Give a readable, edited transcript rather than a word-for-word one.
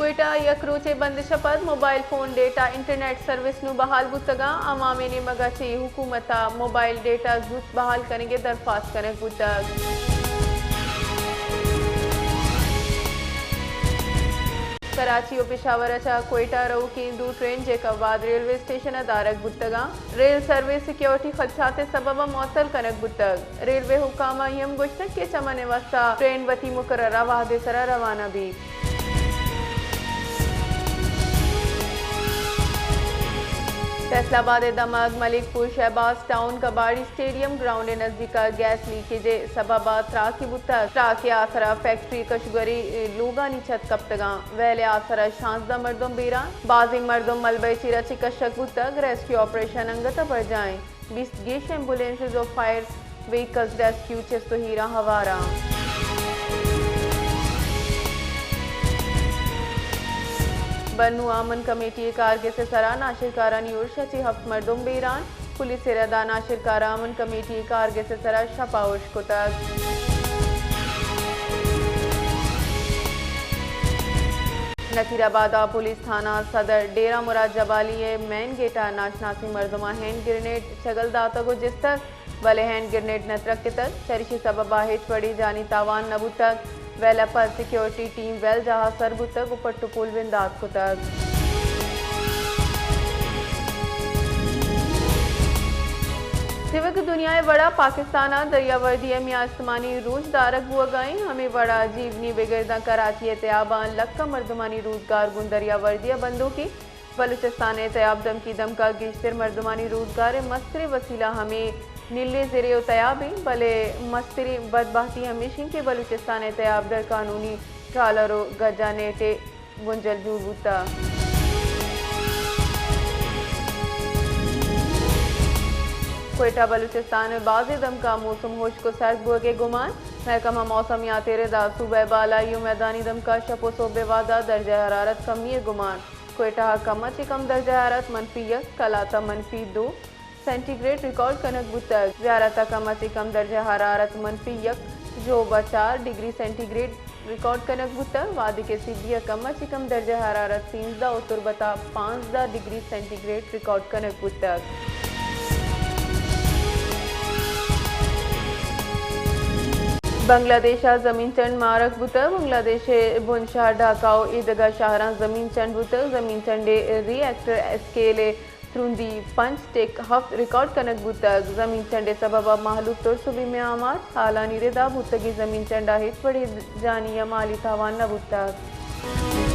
क्वेटा यकरोचे बंदिश पद mobile phone data internet service नु बहाल बुतगा अमामे ने मगाची हुकूमता मोबाइल डेटा जुत बहाल करेंगे दरख्वास्त करें बुतग कराची और पेशावर चा क्वेटा रो केंदू ट्रेन जेकबाद रेलवे स्टेशन दारक बुतगा रेल सर्विस सिक्योरिटी खदशात सबब मौतल कनक बुतग रेलवे हुकामा यम गुश्तक के चमने वस्ता ट्रेन वती मुकर्ररा वाहदे सरा रवाना भी फैसलाबाद दमाग मलिकपुर शहबाज टाउन कबाड़ी स्टेडियम ग्राउंड नजदीक गैस लीकेज सबब त्राकी बुता त्राके आसरा फैक्ट्री कशगरी लोगानी छत कप्तगा वेले आसरा 16 मर्दों बेरा बाजी मर्दों मलबे चिरा चिकशक बुतग रेस्क्यू ऑपरेशन अंगत पर जाएं 20 गेश एम्बुलेंसेज और फायर व्हीकल्स रेस्क्यू चेस्तो हीरा हवारा बन्नू आमन कमेटी कारगे से सरा नाशिरकारा न्यूर्शची हफ्त मर्दों बेरान पुलिस रदा नाशिरकारा आमन कमेटी कारगे से सरा शपाउश को तक नसीराबाद पुलिस थाना सदर डेरा मुराद जबाली मैन गेटा नाशनासी मर्दमा हैंड ग्रेनेड चगल दाता को जिस तक वले हैंड ग्रेनेड नत्रक तक चरिशी सबब हेच पड़ी जानी तावान नबू तक वेला पर सिक्योरिटी टीम वेल जहा सरबु तक उपट्टू पुल विंदात को तक सिवक दुनिया बड़ा पाकिस्तान दरियावर्दी में आसमानी रूज दारक हुआ गए हमें बड़ा जीवनी बिगड़दा कराची एहतियाबान लक्का मर्दमानी रोजगार गुन दरियावर्दिया बंदों की बलूचिस्तान एहतियाब दम की दम का गिश्तर मर्दमानी रोजगार मस्तर वसीला हमें नीले ज़ेरे तयाबी भले मस्तरी बदबहती हमेशा के बलूचिस्तान एहतियाब दर कानूनी ट्रालरो गजा नेटे गुंजल जूबूता क्वेटा बलूचिस्तान में बाज़ दम का मौसम होश को सर्द बुआ के गुमान महकमा मौसमियात रेदा सूबे बालाई मैदानी दम का शपो सोबे वादा दर्जा हरारत कमी गुमान क्वेटा कम से कम दर्जा हरारत -1 कलाता -2 सेंटीग्रेड रिकॉर्ड कनक बुतक ज़्यारता कम से कम दर्जा हरारत -1 जो 4 डिग्री सेंटीग्रेड रिकॉर्ड कनक बुतक वादी के सीबिया कम से कम दर्जा हरारत 13 और तुरबता 15 डिग्री सेंटीग्रेड रिकॉर्ड कनक बुतक बांग्लादेश जमीन चंड मारक बुतक बांग्लादेश बुनशाह ढाकाओ ईदगाह शाहरा जमीन चंड बुतक जमीन चंडे रिएक्टर स्केले त्रुंदी पंच टेक हफ्त रिकॉर्ड कनक बुतक जमीन चंडे सबब महलूक तौर सुबी में आमाद हालानी रेदा बुतगी जमीन चंडा हित पड़े जानी या माली तावान न बुतक